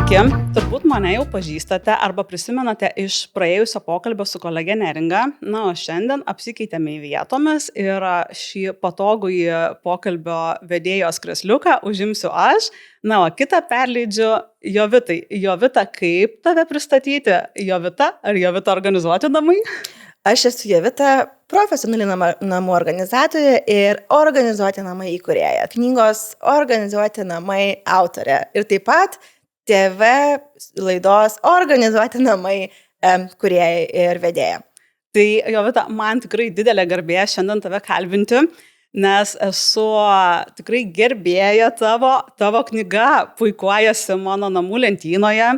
Sveiki, turbūt mane jau pažįstate arba prisimenate iš praėjusio pokalbio su kolege Neringa. Na, o šiandien apsikeitėme vietomis ir šį patogųjį pokalbio vedėjos kresliuką užimsiu aš. Na, o kitą perleidžiu Jovitai. Jovita, kaip tave pristatyti? Jovita ar Jovita organizuoti namai? Aš esu Jovita, profesionali namų organizatorė ir organizuoti namai įkūrėja. Knygos Organizuoti namai autorė. Ir taip pat TV laidos Organizuoti namai kūrėja ir vedėja. Tai Jovita, man tikrai didelė garbė šiandien tave kalbinti, nes esu tikrai gerbėja tavo knyga puikuojasi mano namų lentynoje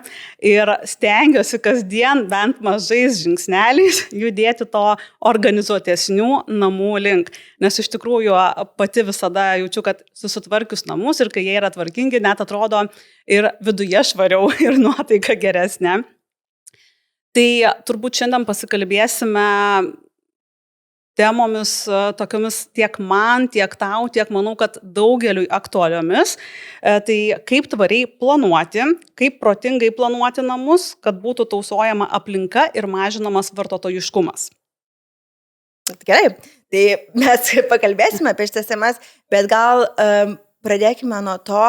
ir stengiuosi kasdien bent mažais žingsneliais judėti to organizuotesnių namų link. Nes iš tikrųjų pati visada jaučiu, kad susitvarkius namus ir kai jie yra tvarkingi, net atrodo ir viduje švariau ir nuotaika geresnė. Tai turbūt šiandien pasikalbėsime temomis tokiomis tiek man, tiek tau, tiek manau, kad daugeliui aktualiomis. Tai kaip tvariai planuoti, kaip protingai planuoti namus, kad būtų tausojama aplinka ir mažinamas vartotojiškumas. Gerai, tai mes pakalbėsime apie šitas temas, bet gal pradėkime nuo to,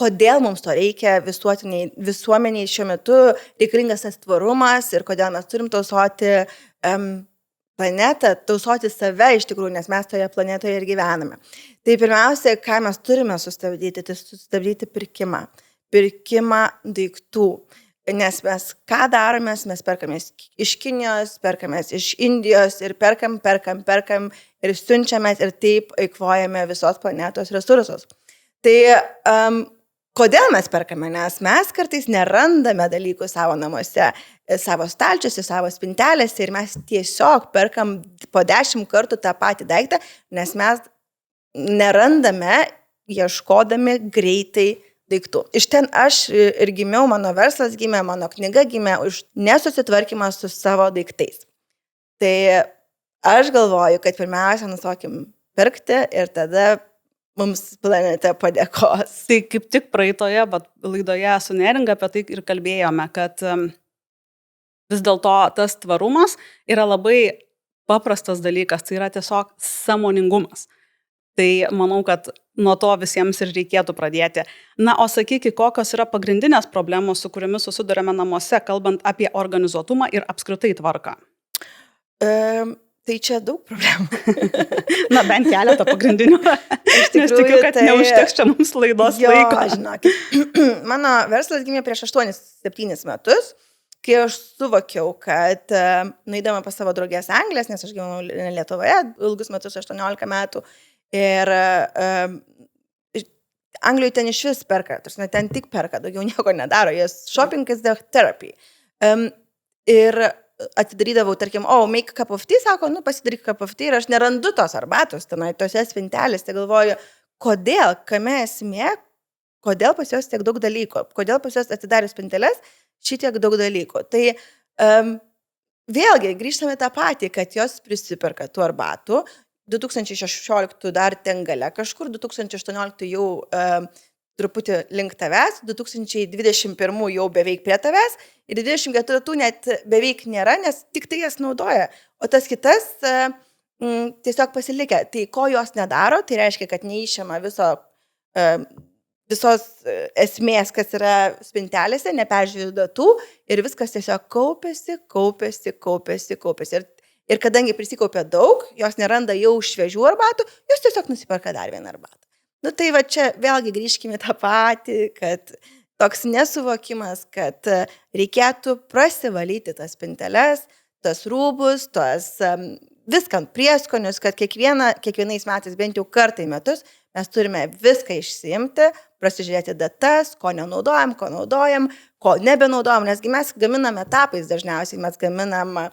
kodėl mums to reikia visuomeniai šiuo metu reikalingas tas tvarumas ir kodėl mes turim tausoti planetą, tausoti save iš tikrųjų, nes mes toje planetoje ir gyvename. Tai pirmiausia, ką mes turime sustabdyti, tai sustabdyti pirkimą daiktų. Nes mes ką darome, mes perkamės iš Kinijos, perkamės iš Indijos ir perkam ir siunčiamės ir taip eikvojame visos planetos resursus. Tai kodėl mes perkame? Nes mes kartais nerandame dalykų savo namuose, savo stalčiuose, savo spintelėse ir mes tiesiog perkam po 10 kartų tą patį daiktą, nes mes nerandame ieškodami greitai daiktų. Iš ten aš ir gimiau, mano verslas gimė, mano knyga gimė už nesusitvarkymą su savo daiktais. Tai aš galvoju, kad pirmiausia nustokim pirkti ir tada mums planeta padėkos. Tai kaip tik praeitoje laidoje su Neringa apie tai ir kalbėjome, kad vis dėlto tas tvarumas yra labai paprastas dalykas, tai yra tiesiog sąmoningumas. Tai manau, kad nuo to visiems ir reikėtų pradėti. Na, o sakykit, kokios yra pagrindinės problemos, su kuriomis susidurėme namuose, kalbant apie organizuotumą ir apskritai tvarką? Tai čia daug problemų. Na, bent keletą pagrindinių. Nes tikiu, kad neužteks čia mums laidos laiko. Žinokit. Mano verslas gimė prieš 8-7 metus, kai aš suvokiau, kad nueidama pas savo draugės Anglės, nes aš gyvenau Lietuvoje ilgus metus, 18 metų, ir Anglijoje ten iš vis perka, ten tik perka, daugiau nieko nedaro, jos shopping is the therapy. Ir atidarydavau, tarkim, make a cup of tea, sako, pasidaryk cup of tea ir aš nerandu tos arbatos, tenai, tose spintelės, tai galvoju, kodėl, kame esmė, kodėl pas jos tiek daug dalykų, kodėl pas jos atidarius spintelės šitiek daug dalykų. Tai vėlgi grįžtame tą patį, kad jos prisiperka tų arbatų, 2016 dar ten gale kažkur, 2018 jau truputį link tavęs, 2021 jau beveik prie tavęs ir 2024 net beveik nėra, nes tik tai jas naudoja, o tas kitas tiesiog pasilikę. Tai ko jos nedaro, tai reiškia, kad neišima visos esmės, kas yra spintelėse, neperžiūrė datų ir viskas tiesiog kaupėsi. Ir kadangi prisikaupė daug, jos neranda jau šviežių arbatų, jos tiesiog nusiperka dar vieną arbatą. Tai va čia vėlgi grįžkime tą patį, kad toks nesuvokimas, kad reikėtų prasivalyti tas spinteles, tas rūbus, viską prieskonius, kad kiekvienais metais bent jau kartą į metus mes turime viską išsiimti, prasižiūrėti datas, ko nenaudojam, ko naudojam, ko nebenaudojam, nesgi mes gaminam etapais dažniausiai, mes gaminam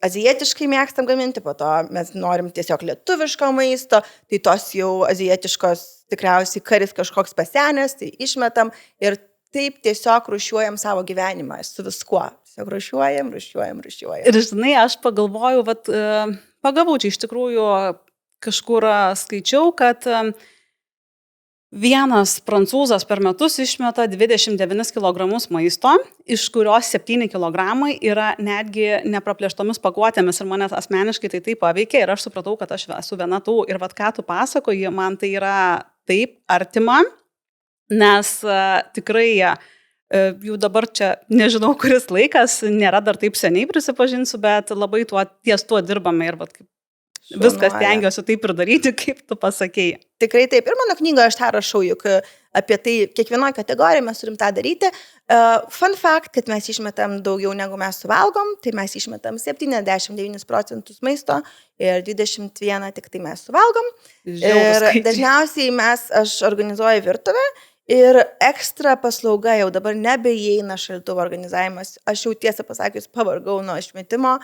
azijietiškai mėgstam gaminti, po to mes norim tiesiog lietuviško maisto, tai tos jau azijietiškos tikriausiai karis kažkoks pasenęs, tai išmetam ir taip tiesiog rūšiuojam savo gyvenimą su viskuo. Tiesiog rūšiuojam. Ir žinai, aš pagalvojau, pagavau čia iš tikrųjų kažkur skaičiau, kad Vienas prancūzas per metus išmeta 29 kg maisto, iš kurios 7 kg yra netgi nepraplėštomis pakuotėmis ir mane asmeniškai tai taip paveikė ir aš supratau, kad aš esu viena tų ir vat ką tu pasakoji, man tai yra taip artima, nes tikrai jau dabar čia nežinau kuris laikas, nėra dar taip seniai prisipažinsiu, bet labai ties tuo dirbame ir vat kaip viskas tengiuosi taip ir daryti, kaip tu pasakėjai. Tikrai taip. Ir mano knygoje aš tą rašau, juk apie tai kiekvienoje kategorijoje mes turim tą daryti. Fun fact, kad mes išmetam daugiau negu mes suvalgom, tai mes išmetam 79% maisto ir 21 tik tai mes suvalgom. Ir dažniausiai aš organizuoju virtuvę ir ekstra paslauga jau dabar nebeįeina šaldytuvo organizavimas. Aš jau tiesą pasakius pavargau nuo išmetimo.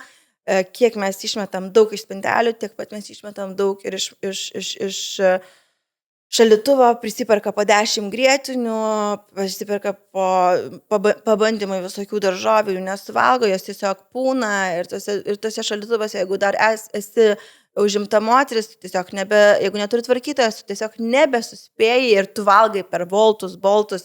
Kiek mes išmetam daug iš spintelių, tiek pat mes išmetam daug ir iš šaldytuvo, prisiperka po 10 grietinių, prisiperka po pabandymai visokių daržovių, nesuvalgo, jos tiesiog pūna ir tose šaldytuvose, jeigu dar esi užimta moteris, tiesiog jeigu neturi tvarkytojas, tu tiesiog nebesuspėjai ir tu valgai per boltus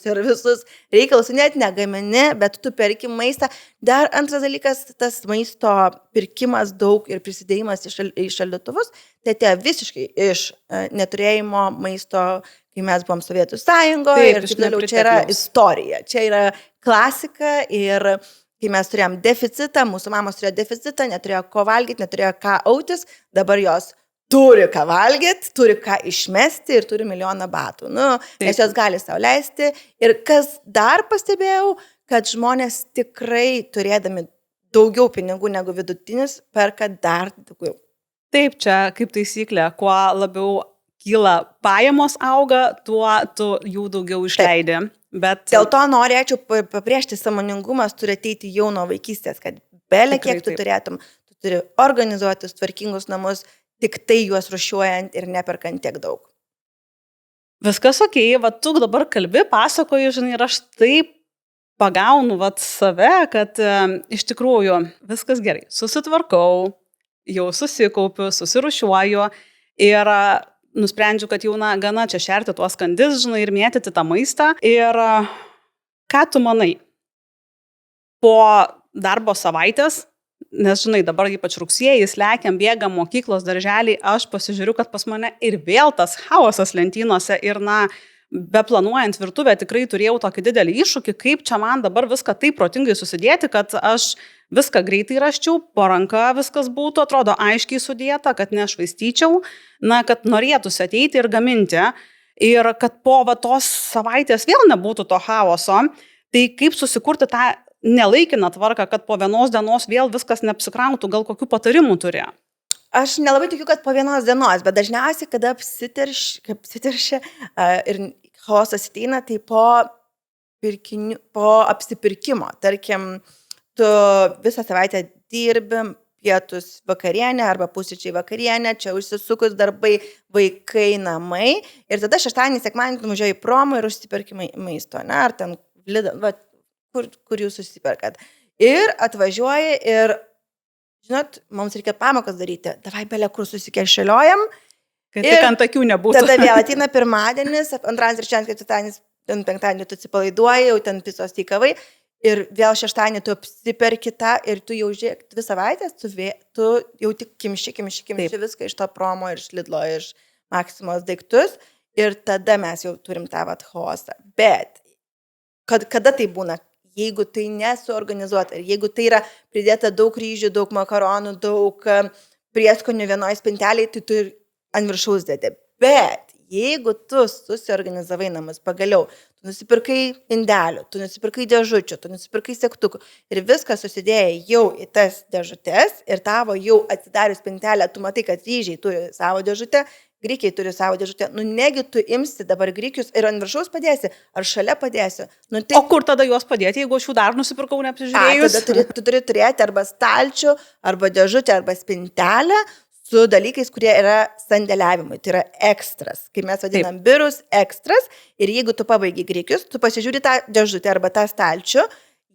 ir visus reikalus, net negamini, bet tu perki maistą. Dar antras dalykas, tas maisto pirkimas daug ir prisidėjimas į šaldytuvus, tai atėjo visiškai iš neturėjimo maisto, kai mes buvom Sovietų Sąjungoje ir taip toliau. Čia yra istorija, čia yra klasika ir kai mes turėjom deficitą, mūsų mamos turėjo deficitą, neturėjo ko valgyti, neturėjo ką autis, dabar jos turi ką valgyti, turi ką išmesti ir turi milijoną batų. Nes jos gali sau leisti. Ir kas dar pastebėjau, kad žmonės tikrai turėdami daugiau pinigų negu vidutinis, perka dar daugiau. Taip, čia kaip taisyklė, kuo labiau kyla pajamos auga, tuo tu jų daugiau išleidi. Bet dėl to norėčiau pabrėžti, sąmoningumas turi ateiti jau nuo vaikystės, kad belė kiek tu turėtum, tu turi organizuotis tvarkingus namus, tik tai juos rušiuojant ir neperkant tiek daug. Viskas okei, tu dabar kalbi, pasakoji, žinai, ir aš taip pagaunu save, kad iš tikrųjų viskas gerai, susitvarkau, jau susikaupiu, susirušiuoju ir nusprendžiu, kad jau gana čia šerti tuos kandis, žinai, ir mėtyti tą maistą. Ir ką tu manai? Po darbo savaitės, nes, žinai, dabar ypač rugsėjais, lekiam, bėgam, mokyklos, darželiai, aš pasižiūriu, kad pas mane ir vėl tas chaosas lentynose ir, beplanuojant virtuvę, tikrai turėjau tokį didelį iššūkį, kaip čia man dabar viską taip protingai susidėti, kad aš viską greitai raščiau, po ranka viskas būtų, atrodo, aiškiai sudėta, kad nešvaistyčiau, kad norėtųsi ateiti ir gaminti ir kad po tos savaitės vėl nebūtų to chaoso, tai kaip susikurti tą nelaikiną tvarką, kad po vienos dienos vėl viskas neapsikrautų, gal kokių patarimų turi? Aš nelabai tikiu, kad po vienos dienos, bet dažniausiai, kada apsiteršia ir chaosas ateina, tai po apsipirkimo. Tarkim, tu visą savaitę dirbi, pietus vakarienė arba pusryčiai vakarienė, čia užsisukus darbai, vaikai, namai. Ir tada šeštadienį, sekmadienį tu važiuoji į promą ir užsiperki maisto, ar ten, kur jūs užsiperkat. Ir atvažiuoji ir, žinot, mums reikia pamokas daryti. Davai belė, kur susikešėliojam. Kad tik ant akių nebūtų. Tada vėl ateina pirmadienis, antradienis, trečiadienis, ketvirtadienis, penktadienį tu atsipalaiduoji, jau ten pisos tykavai. Ir vėl šeštadienį tu apsiperki tą ir tu jau žiūrėk 2 savaitės, tu jau tik kimši viską iš to promo, iš Lidlo, iš Maksimos daiktus. Ir tada mes jau turim tą chaosą. Bet kada tai būna? Jeigu tai nesuorganizuota ir jeigu tai yra pridėta daug ryžių, daug makaronų, daug prieskonių vienoje spintelėje, tai tu ir ant viršaus dėti. Bet jeigu tu susiorganizavai namus pagaliau, tu nusipirkai indelių, tu nusipirkai dėžučių, tu nusipirkai segtukų ir viskas susidėjo jau į tas dėžutės ir tavo jau atsidarius spintelę, tu matai, kad ryžiai turi savo dėžutę, grikiai turi savo dėžutę, negi tu imsi dabar grikius ir ant viršaus padėsi, ar šalia padėsi. Tai... O kur tada juos padėti, jeigu aš jų dar nusipirkau neapsižiūrėjus? Tada tu turi turėti arba stalčių, arba dėžutę, arba spintelę su dalykais, kurie yra sandėliavimui. Tai yra ekstras, kaip mes vadinam birus, ekstras. Ir jeigu tu pabaigi grikius, tu pasižiūri tą dėžutę arba tą stalčių,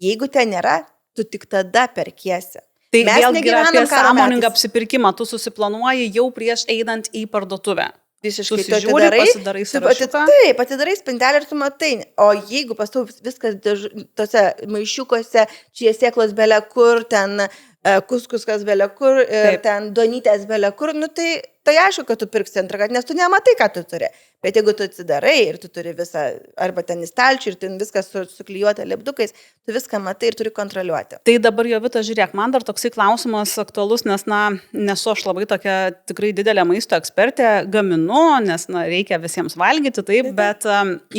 jeigu ten nėra, tu tik tada perkiesi. Tai vėlgi apie sąmoningą apsipirkimą tu susiplanuoji jau prieš einant į parduotuvę. visiškai tu Susižiūri, atidarai, pasidarai sąrašiuką. taip, atidarai spintelę ir tu matai, o jeigu pas tau viskas tose maišiukuose, čia sėklos belia kur, ten kuskuskas belia kur ir Taip. ten duonytės belia kur, nu tai aišku, kad tu pirksi antrą kartą, nes tu nematai, ką tu turi. Bet jeigu tu atsidarai ir tu turi visą, arba ten į stalčių ir ten viskas suklijuota lipdukais, tu viską matai ir turi kontroliuoti. Tai dabar Jovita, žiūrėk, man dar toksai klausimas aktualus, nes, nesu aš labai tokia tikrai didelė maisto ekspertė, gaminu, nes, reikia visiems valgyti, taip, bet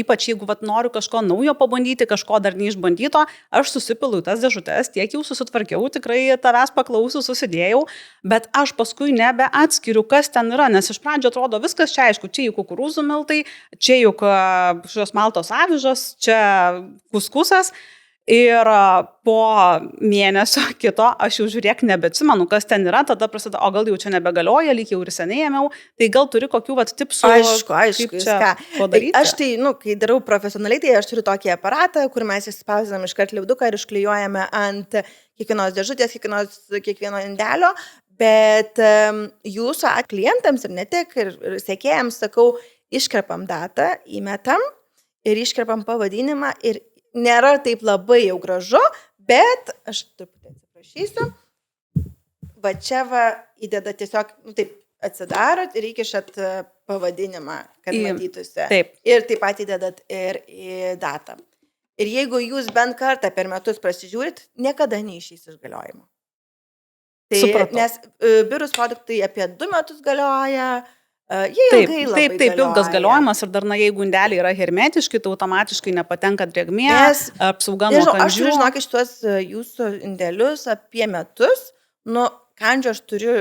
ypač jeigu noriu kažko naujo pabandyti, kažko dar neišbandyto, aš susipilu tas dėžutės, tiek jau susitvarkiau, tikrai tavęs paklausiu, susidėjau, bet aš paskui nebeatskiriu, kas ten yra, nes iš pradžio atrodo viskas čia aišku, čia juk kukurūzų miltai, čia juk šios maltos avižos, čia kuskusas. Ir po mėnesio kito aš jau žiūrėk nebeatsimenu, kas ten yra, tada prasideda, o gal jau čia nebegalioja, lyg jau ir seniai ėmiau, tai gal turi kokių tipsų, aišku, kaip čia padaryti? Aš kai darau profesionaliai, tai aš turiu tokį aparatą, kur mes įspausinam iškart lipduką ir išklijuojame ant kiekvienos dėžutės, kiekvieno indelio, bet jūsų klientams ir ne tik, ir sekėjams sakau, iškerpam datą, įmetam ir iškerpam pavadinimą ir nėra taip labai jau gražu, bet aš truputį atsiprašysiu, va čia įdeda tiesiog, taip atsidarot ir įkišat pavadinimą, kad matytųsi. Taip. Ir taip pat įdedat ir į datą. Ir jeigu jūs bent kartą per metus prasižiūrit, niekada neišeis iš galiojimo. Tai, supratau. Nes biurus produktai apie 2 metus galioja, jie ilgai labai galioja. Taip, ilgas galiojimas ir dar, jeigu indeliai yra hermetiški, tai automatiškai nepatenka drėgmė, apsauga nuo kandžių. Aš turiu, žinok, šitos jūsų indelius apie metus, kandžio aš turiu,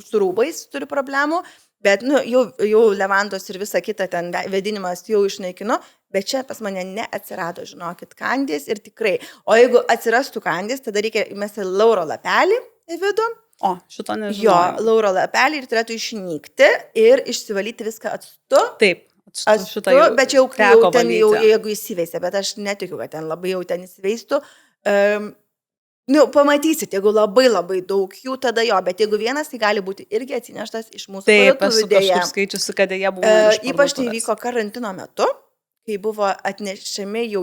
su rūbais turiu problemų, bet jau levandos ir visa kita ten vedinimas jau išnaikino, bet čia pas mane neatsirado, žinokit, kandys ir tikrai. O jeigu atsirastų kandys, tada reikia įmesti lauro lapelį į vidų. O, šito nežinau. Jo, lauro lapelį ir turėtų išnykti ir išsivalyti viską actu. Taip, actu, bet jau ten jeigu įsiveisė, bet aš netikiu, kad ten labai jau ten įsiveistų. Pamatysit, jeigu labai daug jų, tada jo, bet jeigu vienas, tai gali būti irgi atsineštas iš mūsų parduotuvių. Taip, esu kažkur skaičiusi, kad jie buvo iš parduotuvės. Ypač tai vyko karantino metu, kai buvo atnešami jau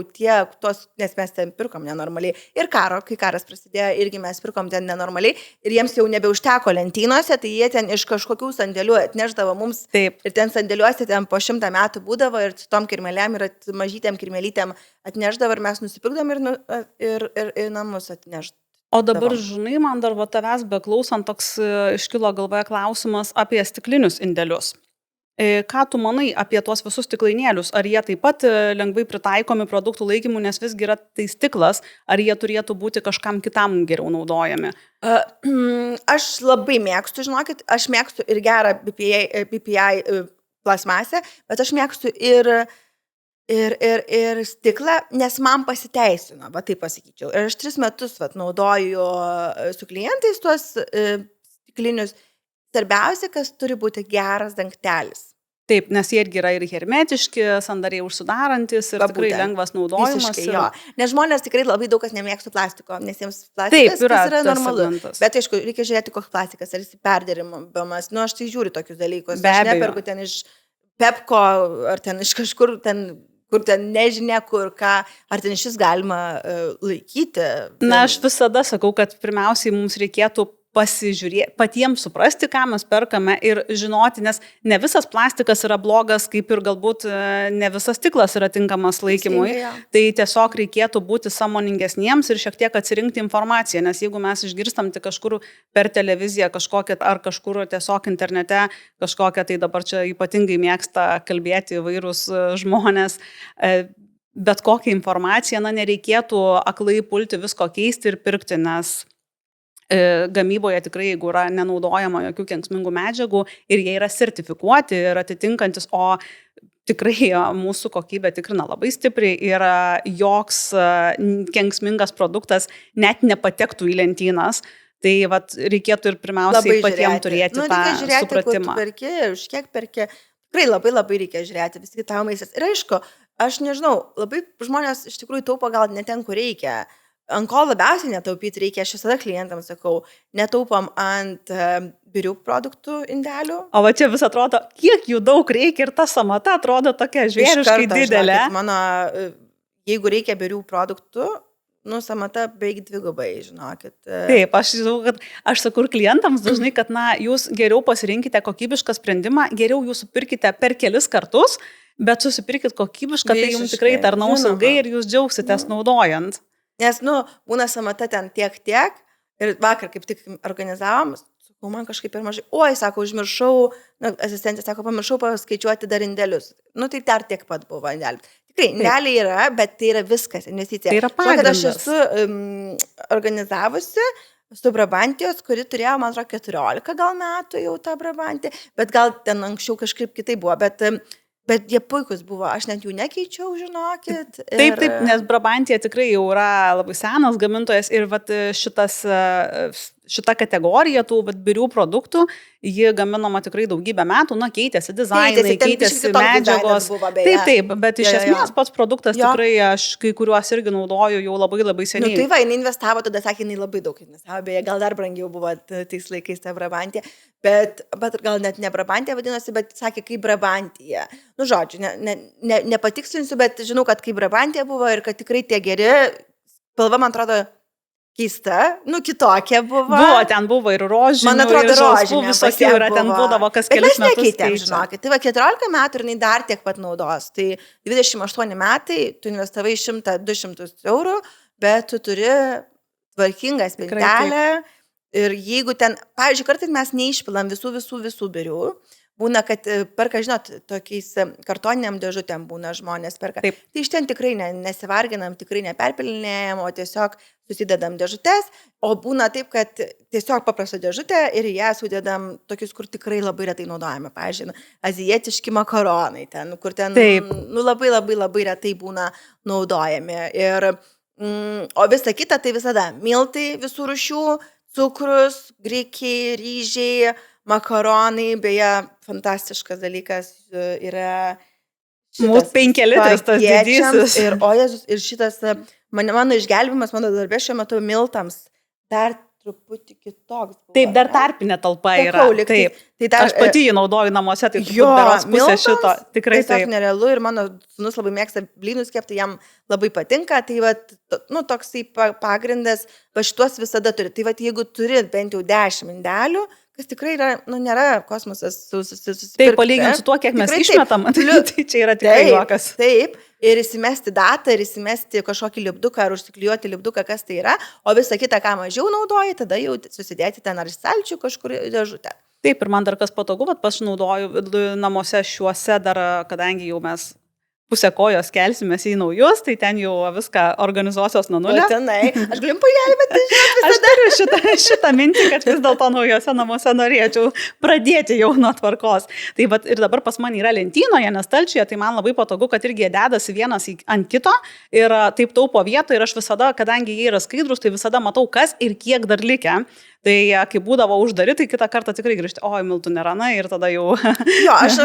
nes mes ten pirkom nenormaliai. Ir kai karas prasidėjo, irgi mes pirkom ten nenormaliai. Ir jiems jau nebeužteko lentynose, tai jie ten iš kažkokių sandėlių atneždavo mums. Taip. Ir ten sandėliuose ten po 100 metų būdavo ir su tom kirmelėm ir mažytėm kirmelytėm atneždavo ir mes nusipirkdom ir į namus atneždavo. O dabar, žinai, man dar tavęs beklausant toks iškilo galvoje klausimas apie stiklinius indelius. Ką tu manai apie tuos visus stiklainėlius? Ar jie taip pat lengvai pritaikomi produktų laikymų, nes visgi yra tai stiklas, ar jie turėtų būti kažkam kitam geriau naudojami? Aš labai mėgstu, žinokit, aš mėgstu ir gerą BPI plasmasę, bet aš mėgstu ir stiklą, nes man pasiteisino, taip pasakyčiau. Ir aš 3 metus naudoju su klientais tuos stiklinius. Svarbiausia, kas turi būti geras dangtelis. Taip, nes jie irgi yra ir hermetiški, sandariai užsidarantis ir tikrai lengvas naudojimas. Visiškai, jo. Nes žmonės tikrai labai daug kas nemėgsta plastiko, nes jiems plastikas yra normalu. Segmentas. Bet aišku, reikia žiūrėti, koks plastikas, ar jis perdirbamas. Aš tai žiūriu tokius dalykus. Be aš abejo. neperku ten iš Pepko, ar ten iš kažkur, kur ten nežinia, kur ką, ar ten šis galima laikyti. Aš visada sakau, kad pirmiausiai mums reikėtų pasižiūrėti, patiems suprasti, ką mes perkame ir žinoti, nes ne visas plastikas yra blogas, kaip ir galbūt ne visas stiklas yra tinkamas laikymui. Tai tiesiog reikėtų būti sąmoningesniems ir šiek tiek atsirinkti informaciją, nes jeigu mes išgirstam tik kažkur per televiziją kažkokią ar kažkur tiesiog internete kažkokią, tai dabar čia ypatingai mėgsta kalbėti įvairūs žmonės, bet kokią informaciją, nereikėtų aklai pulti visko keisti ir pirkti, nes gamyboje tikrai, jeigu yra nenaudojama jokių kenksmingų medžiagų ir jie yra sertifikuoti ir atitinkantis, o tikrai mūsų kokybė tikrina labai stipriai ir joks kenksmingas produktas net nepatektų į lentynas. Tai reikėtų ir pirmiausiai patiems turėti tą supratimą. Perki, už kiek perki, tikrai labai reikia žiūrėti, vis tik tavo maistas. Ir aišku, aš nežinau, labai žmonės iš tikrųjų taupo gal ne ten, kur reikia. ant ko labiausiai netaupyti reikia, aš visada klientams sakau, netaupam ant birių produktų indelių. O va čia vis atrodo, kiek jų daug reikia ir ta samata atrodo tokia žvėriškai didelė. Žinokit, mano, jeigu reikia birių produktų, samata beveik dvigubai, žinokit. Taip, aš žinau, kad aš sakau ir klientams dažnai, kad jūs geriau pasirinkite kokybišką sprendimą, geriau jūs supirkite per kelis kartus, bet susipirkit kokybišką, tai jums tikrai tarnaus ilgai ir jūs džiaugsitės naudojant. Nes, būna samata ten tiek, ir vakar kaip tik organizavom, sakau, man kažkaip per mažai, sako, užmiršau, asistentė sako, pamiršau paskaičiuoti dar indelius. Tai dar tiek pat buvo indelius. Tikrai, indeliai yra, bet tai yra viskas, investicija. Tai yra pagrindas. Aš esu organizavusi su Brabantijos, kuri turėjo, man atrodo, 14 gal metų jau tą Brabantį, bet gal ten anksčiau kažkaip kitai buvo, bet jie puikus buvo, aš net jų nekeičiau, žinokit. Taip, nes Brabantija tikrai jau yra labai senas gamintojas ir šita kategorija tų birių produktų, ji gaminama tikrai daugybę metų, keitėsi dizainai, keitėsi medžiagos. Taip, bet iš esmės pats produktas tikrai aš kai kuriuos irgi naudoju jau labai labai seniai. Tai va, jinai investavo, tada sakė, jinai labai daug investavo, beje, gal dar brangiau buvo tais laikais ta Brabantija, bet gal net ne Brabantija vadinosi, bet sakė, kaip Brabantija. Žodžiu, nepatikslinsiu, bet žinau, kad kaip Brabantija buvo ir kad tikrai tie geri, spalva, man atrodo, keista, kitokia buvo. Ten buvo ir rožinių, man atrodo, rožinių, visokių yra, ten būdavo kas kelis metus. Bet mes nekeitėm, žinokit. Tai va, 14 metų ir jinai dar tiek pat naudos. Tai 28 metai, tu investavai 100-200 eurų, bet tu turi tvarkingą spintelę. Ir jeigu ten, pavyzdžiui, kartais mes neišpilam visų birių, būna, kad perka, žinot, tokiais kartoniniam dėžutėm būna žmonės perka. Taip. Tai iš ten tikrai nesivarginam, tikrai neperpilinėjam, o tiesiog susidedam dėžutės, o būna taip, kad tiesiog paprastą dėžutę ir ją sudedam tokius, kur tikrai labai retai naudojame. Pavyzdžiui, azijietiški makaronai ten, kur ten labai retai būna naudojami. Ir, o visa kita tai visada miltai visų rūšių, cukrus, grikiai, ryžiai, makaronai, beje, fantastiškas dalykas yra šitas 5 litras tas didysis. Ir šitas, mano išgelbimas, mano darbė šiuo metu miltams dar truputį kitoks. Taip, dar tarpinė talpa yra. Taip. Aš pati jį naudoju namuose, tai berods pusė šito. Tikrai taip. Tai nerealu ir mano sūnus labai mėgsta blynus kepti, jam labai patinka, tai va, toksai pagrindas, va šitos visada turi. Tai va, jeigu turi bent jau 10 indelių, kas tikrai yra, nėra kosmosas susipirkti. Taip, palyginti su tuo, kiek mes išmetam, tai čia yra tikrai juokas. Taip, ir įsimesti datą, ir įsimesti kažkokį lipduką, ar užsiklijuoti lipduką, kas tai yra, o visą kitą, ką mažiau naudoji, tada jau susidėti ten ar stalčių kažkur dėžutę. Taip, ir man dar kas patogu, bet aš naudoju namuose šiuose dar, kadangi jau mes pusę kojos kelsimės į naujus, tai ten jau viską organizuosios nuo nulio. Aš galiu pagelbėti, aš turiu šitą mintį, kad vis dėlto naujose namuose norėčiau pradėti jau nuo tvarkos. Tai bet ir dabar pas mane yra lentynoje, nes stalčiuje, tai man labai patogu, kad irgi dedasi vienas ant kito ir taip taupo vietą ir aš visada, kadangi jie yra skaidrus, tai visada matau, kas ir kiek dar likę. Tai kai būdavo uždari, tai kitą kartą tikrai grįžti, miltų nėra, ir tada jau... Jo, aš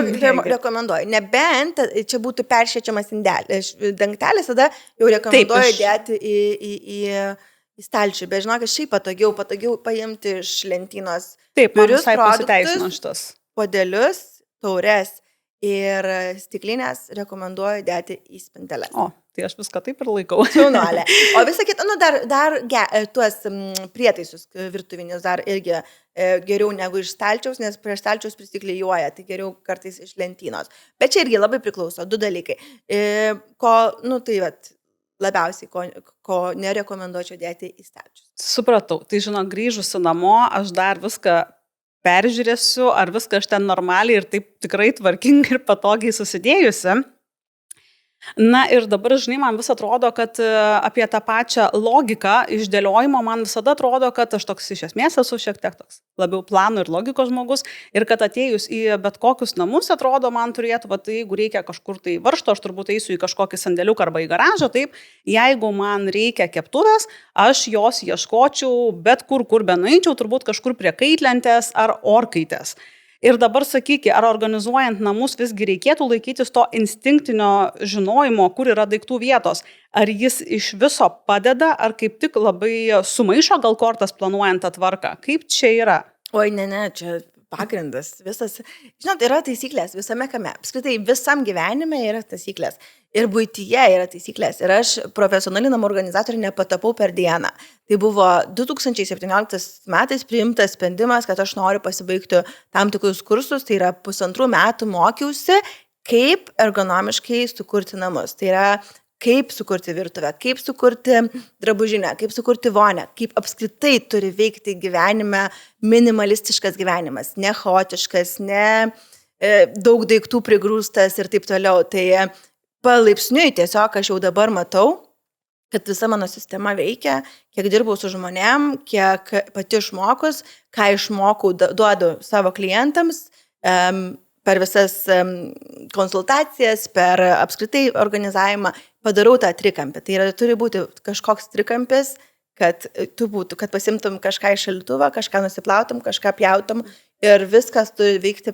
rekomenduoju. Nebent čia būtų peršviečiamas dangtelis, tada jau rekomenduoju dėti į stalčių. Bet žinok, šiaip patogiau paimti iš lentynos. Taip, man visai pasiteisino šitas. Podelius, taures ir stiklinės rekomenduoju dėti į spintelę. Tai aš viską taip ir laikau. Šaunuolė. O visą kitą, dar tuos prietaisus virtuvinius dar irgi geriau negu iš stalčiaus, nes prieš stalčiaus prisiklijuoja, tai geriau kartais iš lentynos. Bet čia irgi labai priklauso, 2 dalykai. Labiausiai, ko nerekomenduočiau dėti į stalčius. Supratau. Tai žinok, grįžusi namo, aš dar viską peržiūrėsiu, ar viską aš ten normaliai ir taip tikrai tvarkingai ir patogiai susidėjusi. Na ir dabar, žinai, man vis atrodo, kad apie tą pačią logiką išdėliojimo man visada atrodo, kad aš toks iš esmės esu šiek tiek toks labiau planų ir logikos žmogus ir kad atėjus į bet kokius namus atrodo, man turėtų, jeigu reikia kažkur tai varžto, aš turbūt eisiu į kažkokį sandėliuką arba į garažą, taip, jeigu man reikia keptuvės, aš jos ieškočiau bet kur benueičiau, turbūt kažkur prie kaitlentės ar orkaitės. Ir dabar sakyki, ar organizuojant namus visgi reikėtų laikytis to instinktinio žinojimo, kur yra daiktų vietos. Ar jis iš viso padeda, ar kaip tik labai sumaišo gal kortas planuojant tą tvarką? Kaip čia yra? Oi, ne, čia pagrindas. Visas, žinot, yra taisyklės visame kame. Apskritai, visam gyvenime yra taisyklės. Ir buityje yra taisyklės. Ir aš profesionali namų organizatorė nepatapau per dieną. Tai buvo 2017 metais priimtas sprendimas, kad aš noriu pasibaigti tam tikrus kursus. Tai yra 1,5 metų mokiausi, kaip ergonomiškai sukurti namus. Tai yra kaip sukurti virtuvę, kaip sukurti drabužinę, kaip sukurti vonę, kaip apskritai turi veikti gyvenime minimalistiškas gyvenimas, ne chaotiškas, ne daug daiktų prigrūstas ir taip toliau. Tai palaipsniui tiesiog aš jau dabar matau, kad visa mano sistema veikia, kiek dirbau su žmonėm, kiek pati išmokus, ką išmokau, duodu savo klientams, per visas konsultacijas, per apskritai organizavimą, padarau tą trikampį. Tai yra, turi būti kažkoks trikampis, kad pasimtum kažką iš šaldytuvo, kažką nusiplautum, kažką pjautum ir viskas turi veikti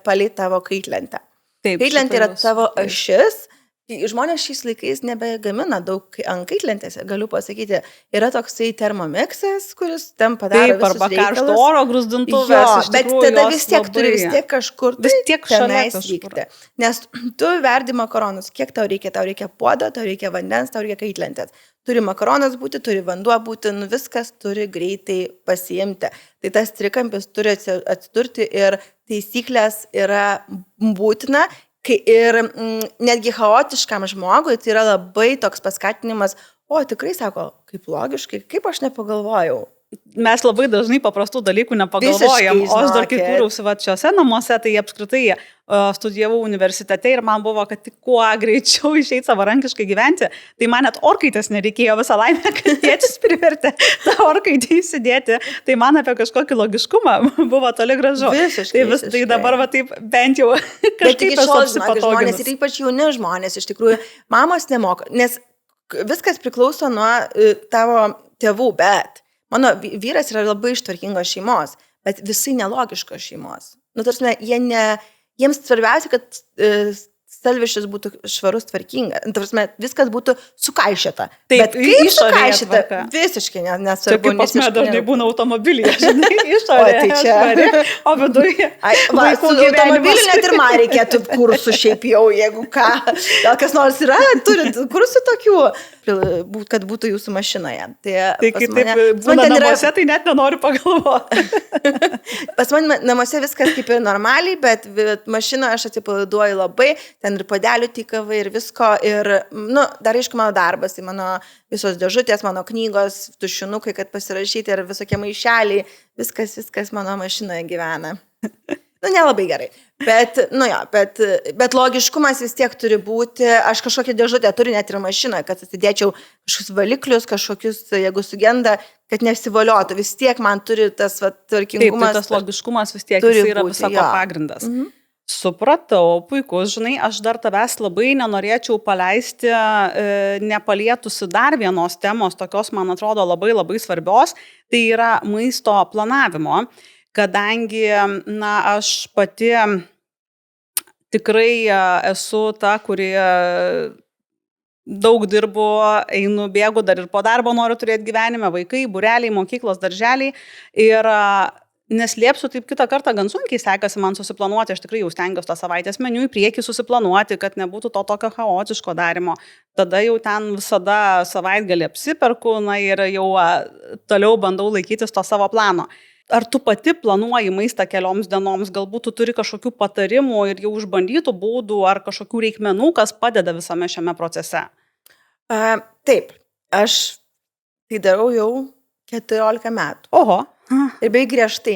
palei tavo kaitlentę. Kaitlentė yra tavo ašis. Žmonės šiais laikais nebegamina daug ant kaitlentėse, galiu pasakyti. Yra toksai termomiksas, kuris ten padaro visus reikalus. Arba karšto oro grūzdintuvės. Bet tada vis tiek turi kažkur tenais vykti. Nes tu verdi makaronus, kiek tau reikia puodo, tau reikia vandens, tau reikia kaitlentės. Turi makaronas būti, turi vanduo būti, viskas turi greitai pasiimti. Tai tas trikampis turi atsidurti ir taisyklės yra būtina. Ir netgi chaotiškam žmogui tai yra labai toks paskatinimas, tikrai sako, kaip logiškai, kaip aš nepagalvojau. Mes labai dažnai paprastų dalykų nepagalvojam, o aš dar kai kūriausi šiuose namuose, tai apskritai studijavau universitete ir man buvo, kad tik kuo greičiau išeiti savarankiškai gyventi, tai man net orkaitės nereikėjo, visą laimę, kad tėtis privertė tą orkaitę įsidėti, tai man apie kažkokį logiškumą buvo toli gražu. Tai dabar taip bent jau kažkaip esu apsipatoginus. Ir ypač jauni žmonės, iš tikrųjų, mamos nemoka, nes viskas priklauso nuo tavo tėvų, bet mano vyras yra labai iš tvarkingos šeimos, bet visai nelogiškos šeimos. Tarsi, jiems svarbiausia, kad stalviršis būtų švarus, tvarkinga. Tarsi, viskas būtų sukaišėta. Bet kaip sukaišėta, visiškai nesvarbu. Čia kaip pas mane dažnai būna automobilyje, žinai, išorė. O viduje. Su automobiliu net ir man reikėtų kursų šiaip jau, jeigu ką. Gal kas nors yra, turit kursų tokių, kad būtų jūsų mašinoje. Tai kaip būna namuose, tai net nenoriu pagalvoti. Pas mane namuose viskas kaip ir normaliai, bet mašinoje aš atsipalaiduoju labai, ten ir podelių tikavai ir visko. Ir, dar aišku, mano darbas, tai mano visos dėžutės, mano knygos, tušinukai, kad pasirašyti ir visokie maišeliai, viskas mano mašinoje gyvena. Nelabai gerai. Bet logiškumas vis tiek turi būti, aš kažkokią dėžutę turiu net ir mašinoje, kad atsidėčiau kažkokius valiklius, kažkokius, jeigu sugenda, kad nesivoliotų. Vis tiek man turi tas tvarkingumas. Taip, tas logiškumas vis tiek yra visako pagrindas. Supratau, puikus, žinai, aš dar tavęs labai nenorėčiau paleisti, nepalietusi dar vienos temos, tokios, man atrodo, labai labai svarbios, tai yra maisto planavimo, kadangi, aš pati tikrai esu ta, kuri daug dirbu, einu, bėgu, dar ir po darbo noriu turėti gyvenime, vaikai, būreliai, mokyklos, darželiai ir neslėpsiu, taip kitą kartą gan sunkiai sekasi man susiplanuoti, aš tikrai jau stengiuosi tą savaitės meniu į priekį susiplanuoti, kad nebūtų to tokio chaotiško darimo. Tada jau ten visada savaitgalį apsiperku, ir jau toliau bandau laikytis to savo plano. Ar tu pati planuoji maistą kelioms dienoms, galbūt tu turi kažkokių patarimų ir jau išbandytų būdų ar kažkokių reikmenų, kas padeda visame šiame procese? Taip, aš tai darau jau 14 metų. Oho. Ir beveik griežtai.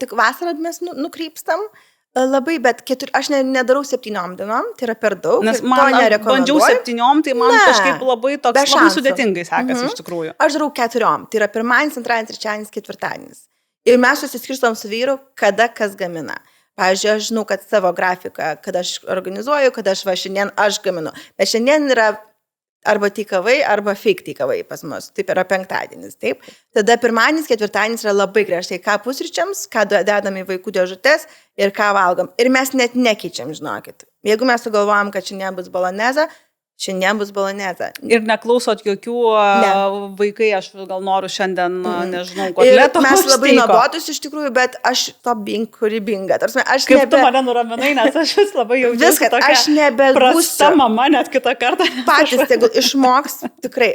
Tik vasarą mes nukrypstam labai, bet aš nedarau 7 dienom, tai yra per daug. Nes man bandžiau 7, tai man kažkaip labai labai sudėtingai sekasi iš tikrųjų. Aš darau 4, tai yra pirmadienis, antradienis, trečiadienis, ketvirtadienis. Ir mes susiskirstom su vyru, kada kas gamina. Pavyzdžiui, aš žinau, kad savo grafiką, kada aš organizuoju, kada šiandien aš gaminu. Bet šiandien yra arba takeaway, arba fake takeaway pas mus. Taip yra penktadienis, taip. Tada pirmadienis, ketvirtadienis yra labai griežtai, ką pusryčiams, ką dedam į vaikų dėžutes ir ką valgom. Ir mes net nekeičiam, žinokit. Jeigu mes sugalvojam, kad šiandien bus boloneza, šiandien bus boloneza. Ir neklausot jokių vaikai, aš gal noriu šiandien, nežinau, kotleto. Mes labai nuobodus iš tikrųjų, bet aš to kūrybinga. Aš kaip tu mane nuraminai, nes aš vis labai jaučiuosi tokia aš nebebūsiu. Prasta mama net kitą kartą. Patys tegul išmoks, tikrai.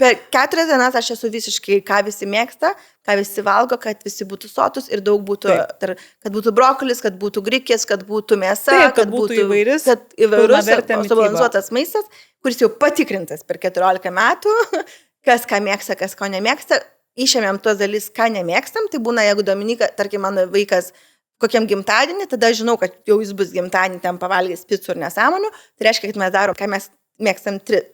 Per 4 dienas aš esu visiškai, ką visi mėgsta, ką visi valgo, kad visi būtų sotus ir daug būtų, kad būtų brokolis, kad būtų grikės, kad būtų mėsa, taip, kad būtų įvairus subalansuotas maistas, kuris jau patikrintas per 14 metų, kas ką mėgsta, kas ko nemėgsta. Išėmėm tuos dalis, ką nemėgstam, tai būna, jeigu Dominika, tarkim, mano vaikas kokiam gimtadienį, tada žinau, kad jau jis bus gimtadienį, ten pavalgys picų ir nesąmonių, tai reiškia, kad mes darom, ką mes mėgstam 3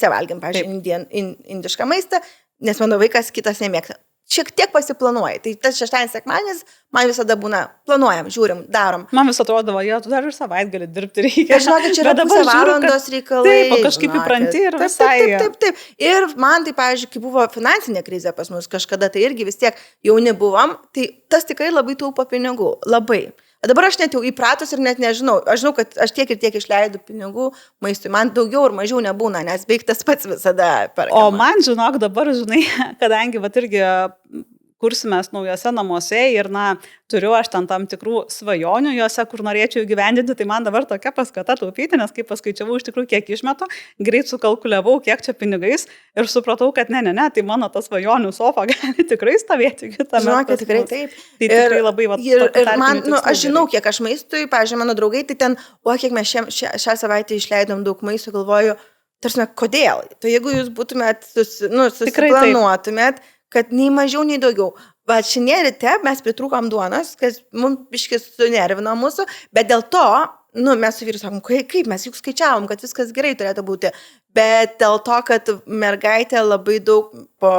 valgym, pavyzdžiui, indišką maistą, nes mano vaikas kitas nemėgsta. Šiek tiek pasiplanuoja. Tai tas šeštadienis, sekmadienis man visada būna, planuojam, žiūrim, darom. Man vis atrodavo, tu dar ir savaitgalį dirbti reikia. Aš žinau, kad čia yra pusę valandos reikalai. Taip, kažkaip įpranti ir visai. Taip. Ir man tai, pavyzdžiui, kai buvo finansinė krizė pas mus kažkada, tai irgi vis tiek jauni buvom, tai tas tikrai labai taupo pinigų. Labai. Dabar aš net jau įpratus ir net nežinau. Aš žinau, kad aš tiek ir tiek išleidau pinigų maistui. Man daugiau ir mažiau nebūna, nes beveik tas pats visada perkama. O man, žinok, dabar, žinai, kadangi irgi kursimės naujose namuose ir, turiu aš tam tikrų svajonių juose, kur norėčiau įgyvendinti, tai man dabar tokia paskata taupyti, nes kai paskaičiavau iš tikrųjų, kiek išmetu, greit sukalkuliavau, kiek čia pinigais ir supratau, kad ne, tai mano tas svajonių sofa gali tikrai stovėti kitame. Žinokit, tikrai taip. Tai tikrai labai ir man, aš žinau, kiek aš maistui, pavyzdžiui, mano draugai, tai ten, kiek mes šią savaitę išleidom daug maisto, galvoju, tarsi, kodėl? Tai jeigu jūs būtumėt, susiplanuotumėt, kad nei mažiau, nei daugiau. Bet šiandien ryte mes pritrūkom duonos, kas mums biškis sunervino mūsų, bet dėl to, mes su vyru sakom, kaip mes juk skaičiavom, kad viskas gerai turėtų būti, bet dėl to, kad mergaitė labai daug po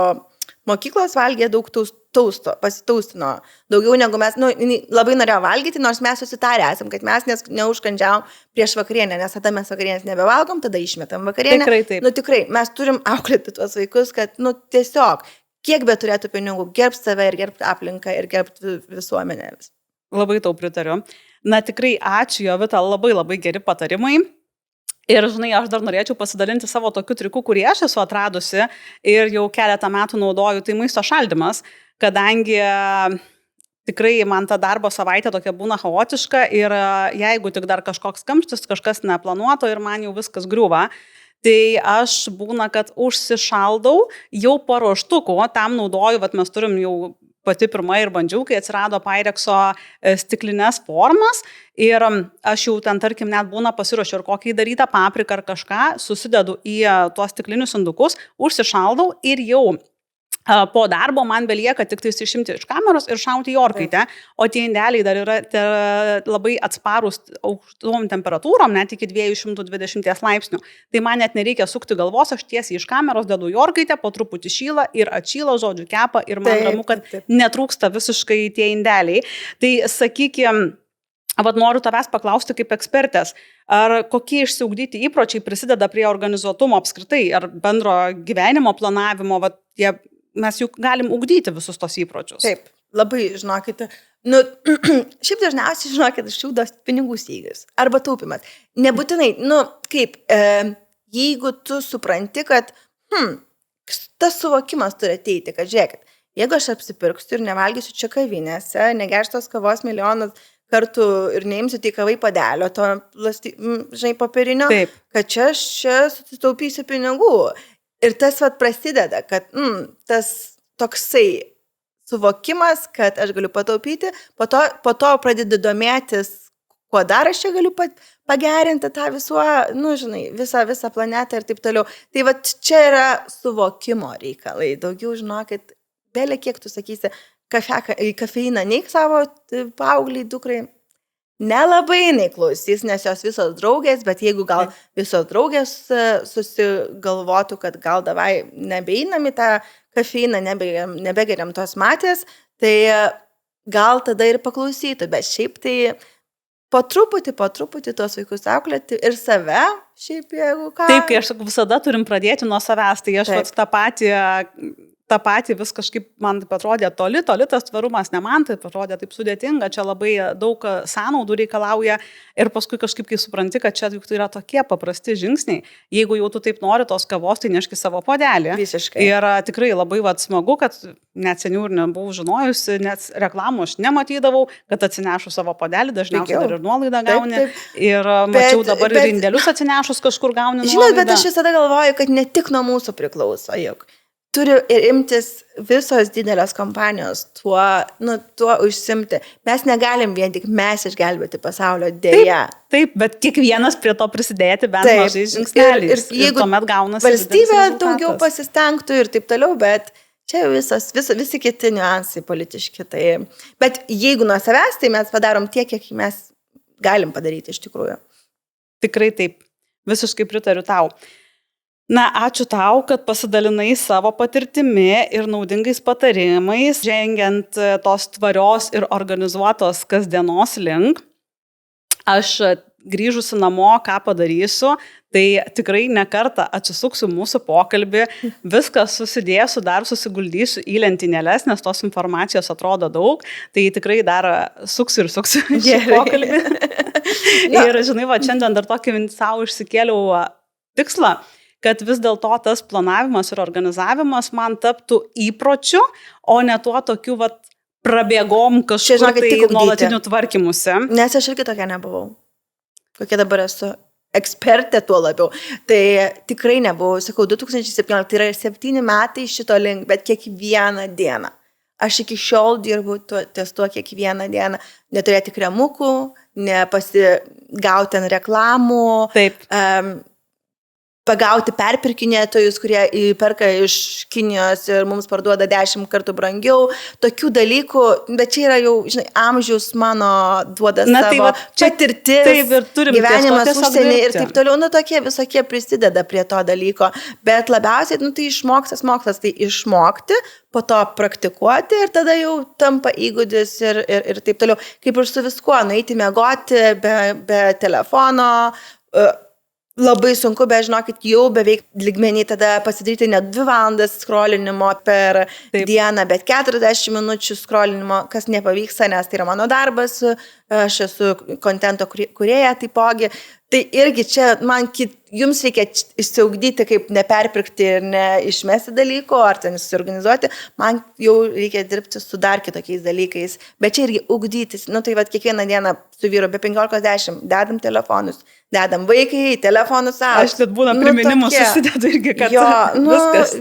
mokyklos valgė daug tausto, pasitaustino, daugiau negu mes, labai norėjo valgyti, nors mes susitarę esam, kad mes neužkandžiavom prieš vakarienę, nes tada mes vakarienės nebevalgom, tada išmetam vakarienę. Tikrai taip. Tikrai, mes turim auklėti tuos vaikus, kad, tiesiog, kiek be turėtų pinigų, gerbti save ir gerbti aplinką ir gerbti visuomenę. Labai tau pritariu. Tikrai ačiū, Jovita, labai labai geri patarimai. Ir, žinai, aš dar norėčiau pasidalinti savo tokių trikų, kurį aš esu atradusi ir jau keletą metų naudoju, tai maisto šaldymas, kadangi tikrai man ta darbo savaitė tokia būna chaotiška ir jeigu tik dar kažkoks kamštis, kažkas neplanuoto ir man jau viskas griūva, tai aš būna, kad užsišaldau jau paruoštukų, tam naudoju, mes turim jau pati pirma ir bandžiau, kai atsirado Pyrexo stiklinės formas ir aš jau ten, tarkim, net būna pasiruošiu ir kokį darytą papriką ar kažką, susidedu į tuos stiklinius indukus, užsišaldau ir jau po darbo man belieka tik tai išimti iš kameros ir šauti į orkaitę, o tie indeliai dar yra labai atsparūs aukštom temperatūrom, net iki 220 laipsnių. Tai man net nereikia sukti galvos, aš tiesiai iš kameros dedu į orkaitę, po truputį šyla ir atšyla, žodžiu, kepa ir man ramu, kad netrūksta visiškai tie indeliai. Tai sakykime, noriu tavęs paklausti kaip ekspertės, ar kokie išsiugdyti įpročiai prisideda prie organizuotumo apskritai, ar bendro gyvenimo planavimo, mes juk galim ugdyti visus tos įpročius. Taip, labai, žinokite, šiaip dažniausiai, žinokite, išsiugdo pinigų stygius arba taupimas. Nebūtinai, jeigu tu supranti, kad tas suvokimas turi ateiti, kad žiūrėkit, jeigu aš apsipirksiu ir nevalgysiu čia kavinėse, negersiu tos kavos milijonus kartų ir neimsiu takeaway padelio, to, papirinio, taip, kad čia susitaupysiu pinigų. Ir tas prasideda, kad tas toksai suvokimas, kad aš galiu pataupyti, po to pradedi domėtis, kuo dar aš čia galiu pagerinti tą visą planetą ir taip toliau. Tai čia yra suvokimo reikalai. Daugiau, žinokit, belė kiek tu sakysi, kafeiną neik savo paaugliai, dukrai. Nelabai jinai klausys, nes jos visos draugės, bet jeigu gal visos draugės susigalvotų, kad gal davai nebeinam į tą kafeiną, nebegeriam tos matės, tai gal tada ir paklausytų, bet šiaip tai po truputį tos vaikus auklėti ir save, šiaip jeigu ką. Taip, kai aš sakau, visada turim pradėti nuo savęs, tai aš pats tą patį vis kažkaip man taip atrodė toli tas tvarumas, ne man taip atrodė taip sudėtinga, čia labai daug sąnaudų reikalauja ir paskui kažkaip, kai supranti, kad čia juk tai yra tokie paprasti žingsniai, jeigu jau tu taip nori tos kavos, tai neški savo puodelį. Visiškai. Ir tikrai labai smagu, kad net seniau ir nebuvau žinojusi, net reklamų aš nematydavau, kad atsinešu savo puodelį, dažniausiai dar ir nuolaidą gauni. Taip. Ir mačiau dabar ir indėlius atsinešus kažkur gauni nuolaidą. Žinot, bet aš visada galvoju, kad ne tik nuo mūsų priklauso, juk. Turi ir imtis visos didelės kompanijos tuo užsimti. Mes negalim vien tik mes išgelbėti pasaulio, dėja. Taip, bet kiekvienas prie to prisidėti bent mažais žingsneliais. Ir tuomet gaunasi valstybė daugiau pasistengtų ir taip toliau, bet čia visi kiti niuansai politiški. Tai. Bet jeigu nuo savęs, tai mes padarom tiek, kiek mes galim padaryti iš tikrųjų. Tikrai taip. Visiškai pritariu tau. Na, ačiū tau, kad pasidalinai savo patirtimi ir naudingais patarimais, žengiant tos tvarios ir organizuotos kasdienos link. Aš grįžusi namo, ką padarysiu, tai tikrai nekartą atsisuksiu mūsų pokalbį, viską susidėsiu, dar susiguldysiu į lentynėles, nes tos informacijos atrodo daug, tai tikrai dar suksiu šį pokalbį. Ir žinai, šiandien dar tokį savo išsikėliau tikslą, kad vis dėlto tas planavimas ir organizavimas man taptų įpročiu, o ne tuo tokiu prabėgom kažkur tai nuolatiniu tvarkymusi. Nes aš irgi tokia nebuvau. Kokia dabar esu ekspertė tuo labiau. Tai tikrai nebuvau, sakau, 2017, tai yra 7 metai šito link, bet kiekvieną dieną. Aš iki šiol dirbu ties tuo kiekvieną dieną. Neturėti kremukų, nepasigauti ant reklamų. Taip. Pagauti perpirkinėtojus, kurie perka iš Kinijos ir mums parduoda 10 kartų brangiau. Tokių dalykų, bet čia yra jau, žinai, amžius mano duoda savo patirtis, gyvenimas užsienį ir taip toliau. Tokie visokie prisideda prie to dalyko. Bet labiausiai, tai išmokstas mokslas, tai išmokti, po to praktikuoti ir tada jau tampa įgūdis ir taip toliau. Kaip ir su viskuo, nueiti miegoti be telefono, labai sunku, bet žinokit, jau beveik lygmenį tada pasidaryti ne 2 valandas skrolinimo per dieną, bet 40 minučių skrolinimo, kas nepavyksta, nes tai yra mano darbas, aš esu kontento kūrėja taipogi. Tai irgi čia jums reikia išsiugdyti, kaip neperpirkti ir neišmesti dalyko, ar ten susiorganizuoti. Man jau reikia dirbti su dar kitokiais dalykais. Bet čia irgi ugdytis. Tai kiekvieną dieną su vyru be 15-10 dedam telefonus. Dedam vaikai, telefonus savo. Aš net būna priminimus susidedu irgi, kad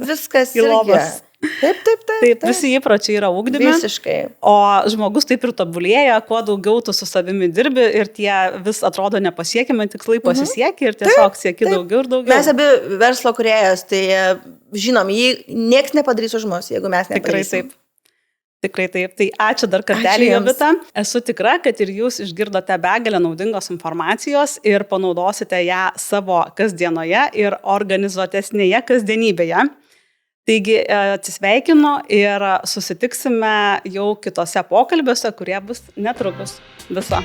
viskas irgi. Taip, visi įpročiai yra ugdymi. Visiškai. O žmogus taip ir tobulėja, kuo daugiau tu su savimi dirbi ir tie vis atrodo nepasiekiami tikslai pasisiekia ir tiesiog sieki daugiau ir daugiau. Mes abi verslo kūrėjas, tai žinom, nieks nepadarys už mus, jeigu mes nepadarysim. Tikrai taip. Tai ačiū dar kartelį, Jovita. Esu tikra, kad ir jūs išgirdote begalę naudingos informacijos ir panaudosite ją savo kasdienoje ir organizuotesnėje kasdienybėje. Taigi atsisveikinu ir susitiksime jau kitose pokalbiuose, kurie bus netrukus. Viso.